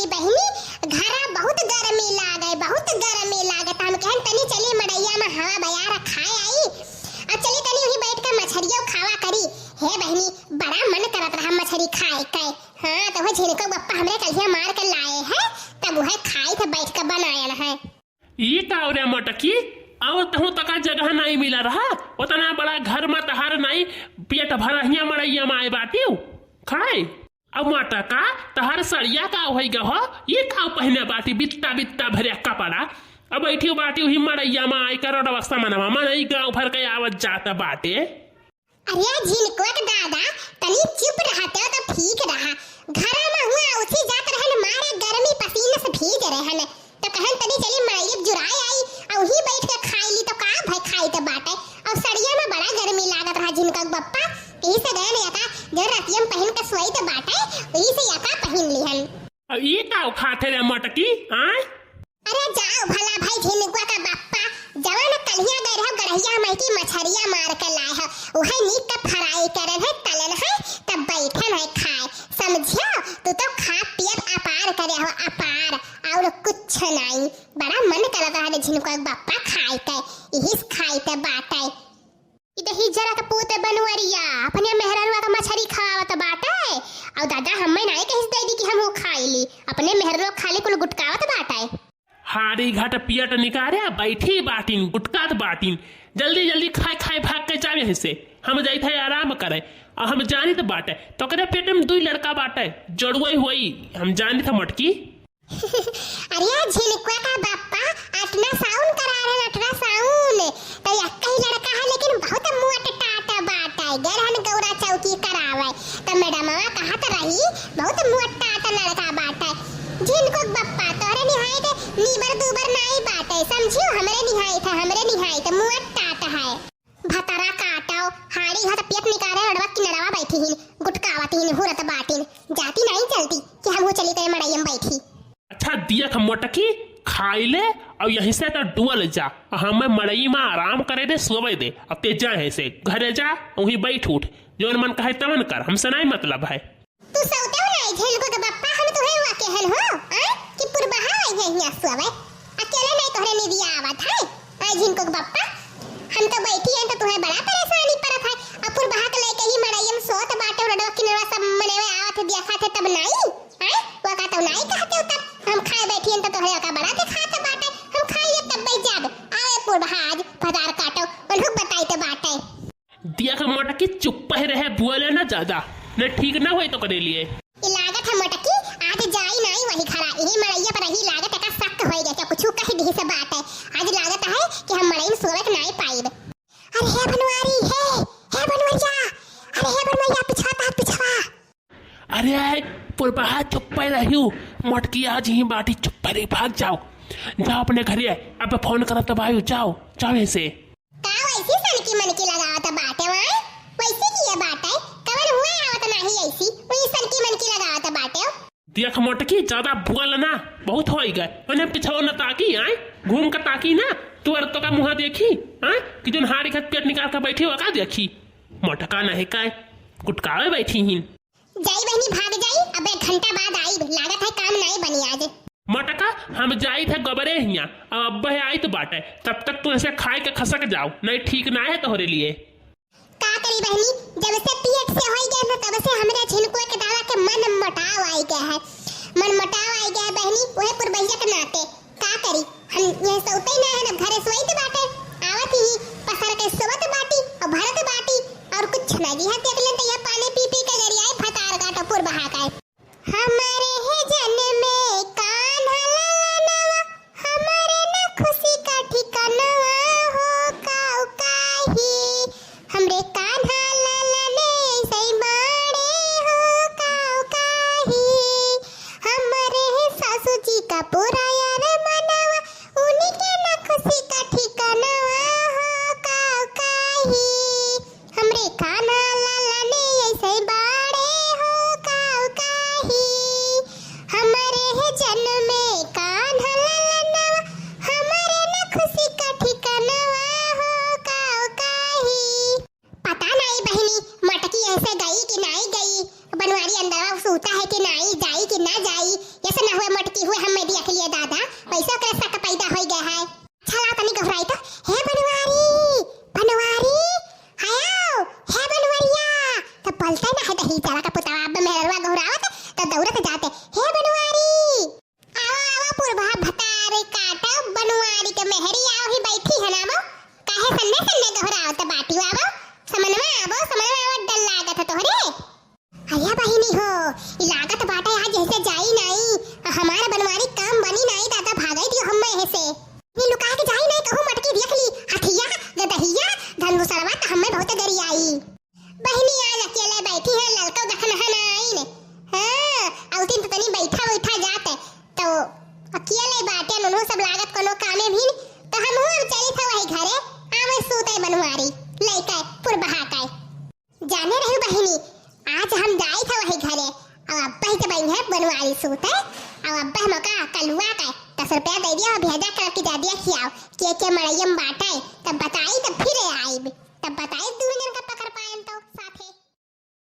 करी बहनी, घरा बहुत गर्मी लागे, बहुत गर्मी लागे। हम कहन तनी चली मड़ैया में हवा बयार खाए आई, अब चली तनी वही बैठ कर मछरियों खावा करी। हे बहनी बड़ा मन करत रहा मछरी खाए के। हाँ तो वो झिनको बप्पा हमरे कलिया मार कर लाए हैं, तब वह खाई थे बैठ कर बनाया है। ये का रे मटकी, और तहु तक जगह नहीं मिला रहा, उतना बड़ा घर में तहार नहीं पेट भरहिया मड़ैया में आए बाटी खाए। अब मटका तहार सड़िया का होई गहो, ये का पहने बाटी बित्ता बित्ता भरे कपड़ा, अब बैठी बाटी वही मड़ैया में आई कर अवस्था मनवा में नहीं गाँव भर के आवत जाता बाटे। अरे झिनको दादा तनी चुप रहते तो ठीक रहा, घर में हुआ उसी जात रहन मारे गर्मी पसीने से भीग रहन, तो कहन तनी चली मड़ैया जुराई आई और ही बैठ के खाई ली तो का भाई खाई तो बाटे। और सड़िया में बड़ा गर्मी लागत रहा झिनको बप्पा, यही से गए ने याका जो रतियम पहन के सोई तो बाटे, यही से याका पहन लिहन। अब ये का खाते रे मटकी आए? अरे जाओ भला भाई झिनको का बप्पा, जवान कलिया गए रहो गड़हिया में की मछरिया मार के लाए है, वह नीक का फ्राई करन है तलन है, तब बैठन है खाए। समझियो तू तो खा पियत अपार करे हो अपार, और कुछ नहीं। बड़ा मन करत रहा झिनको बप्पा खाए के, यही खाई ते बाटे। इधर जरा का पूते बनवरिया अपने मेहररुआ का मछरी खावत बाटे, और दादा हमें नहीं कहिस दे दी कि हम वो खाई ली, अपने मेहररुआ खाली कुल गुटकावत बाटे। हारी घाट पियट निकारे बैठी बाटिन गुटकात बाटिन, जल्दी जल्दी खाए खाए भाग के जावे है से हम जाई थे आराम करे। और हम जानी तो बाटे तो करे पेट में दो लड़का बाटे जड़ुई हुई, हम जानी था मटकी। अरे झिनको का बप्पा अटना साउन करा रहे, अटना साउन तो एक ही लड़का है लेकिन बहुत मोट टाटा बाटा है, गरहन गौरा चौकी करावे तो मैडमवा कहत रही बहुत मोट टाटा लड़का बाटा है। झिनको बप्पा तोरे निहाई थे नीबर दूबर नहीं बाटे, समझियो हमरे निहाई थे मोट टाटा है। भतरा काटाओ हाड़ी घाट पियत निकारे अड़वा किनरवा बैठी हिन गुटकावती हिन हुरत बाटिन, जाती नहीं चलती कि हम वो चली तेरे मड़ैयम बैठी। अच्छा दिया था मटकी खाई ले और यहीं से तो डुअल जा, हमें मड़ई में आराम करे दे सोवे दे, अब ते जा है से घरे जा वहीं बैठ उठ, जो मन कहे तमन कर, हमसे नहीं मतलब है। तू सौते हो नहीं झेलको के बप्पा, हम तुहे हुआ कहल हो कि पुरबहा आई है यहाँ सोवे, अकेले नहीं तोहरे निदिया आवत है। आई झिनको के बप्पा हम तो बैठी हैं तो तुम्हें बड़ा परेशानी परत है, अब पुरबहा के लेके ही मड़ैयम सोत बाटे और डवा किनरवा सब मनेवे आवत देखा थे तब नहीं वो का तो नहीं कहते तब हम खाए बैठी हैं तो तोहरे का बड़ा के खाते बाटे, हम खाइए तब बैठ जाब आए पुरबहा आज बाजार काटो उन्हों बताई तो बाटे। दिया का मटकी चुप ही रहे, बोले ना ज्यादा न ठीक ना होए तो करे लिए लागत है मटकी आज जाई नहीं वही खरा, यही मड़ैया पर ही लागत का शक होई गया कुछ कही दी से बात है, आज लागत है कि हम मड़ई में सोवे नहीं पाइब। अरे हे बनवारी हे बनवरिया, अरे हे बनवरिया पिछवा। अरे पुरबहा चुप रही मटकी आज ही बाटी चुप रही, भाग जाओ जाओ अपने घरे, अब फोन करो तब आयो, जाओ जाओ ऐसे का वैसी सनकी मनकी लगावत बाटे वहां वैसी की ये बात है, कवन हुए आवत नहीं ऐसी वही सनकी मनकी लगावत बाटे। देख मटकी ज्यादा भूल ना बहुत हो गए, मैंने पिछवा न ताकी आए घूम कर ताकी ना तू और तो का मुँह देखी आए कि जो हारी खत पेट निकाल कर बैठी हो का देखी, मटका नहीं का गुटकावे बैठी ही जाई बहनी भाग जाई, अब एक घंटा बाद आई, लागत है काम नहीं बनी आज। मटका हम जाई थे गबरे हिया, अब अब्बे आई तो बाटे, तब तक तू ऐसे खाए के खसक जाओ, नहीं ठीक ना है तोहरे लिए। का करी बहनी जब से पेट से होई गया ना तब से हमरे झिनको के दादा के मन मोटाव आई गया है, मन मोटाव आई गया है बहनी, ओहे पुरबैया के नाते का करी हम ये सोते ही ना है ना घरे सोई तो बाटे, आवत ही पसर के सोवत बाटी और भरत बाटी और कुछ नहीं है, देख ले तो ये पानी पी पी के गरियाई भतार गाटो पुरबहा का। हमारे है जन्म में कान्हा लालनवा, हमारे न खुशी का ठिकाना हो काऊ काही, हमरे कान्हा लालने सही बाड़े हो काऊ काही, हमारे है सासू जी का पूरा यार मनावा, उन्हीं के न खुशी का जाते। हे बनवारी आओ आओ पुरभा भतारे काटा बनवारी के मेहरी आओ ही बैठी है ना वो काहे सन्ने सन्ने दोहराओ त बाटी आवो समनवा आवो डर लागत तोहरे। अया बहिनी हो ई लागत बाटे आज जैसे जाई नहीं हमारा बनवारी काम बनी नहीं दादा भागई दियो हम्मे है से नी लुका के जाई नहीं कहूं मटकी देख ली हथिया गदहिया धनुसरवा त हम्मे बहुत डरी आई। बहिनी आज अकेले बैठी है ललका देखन है नहीं ने हां औतिन तो तनी बैठा जाते तो अकेले बाटे नुनु सब लागत कोनो कामे भी तो हम चली था वही घरे आवे सूते बनवारी लइका पुरबहा का जाने रही बहिनी आज हम जाई था वही घरे अब अब्बा ही के बहन है बनवारी सूते अब अब्बा मका कलुआ का 10 रुपया दे दिया भेजा कर के जा दिया खियाओ के मड़ैयम बाटे तब बताई तब फिर आई।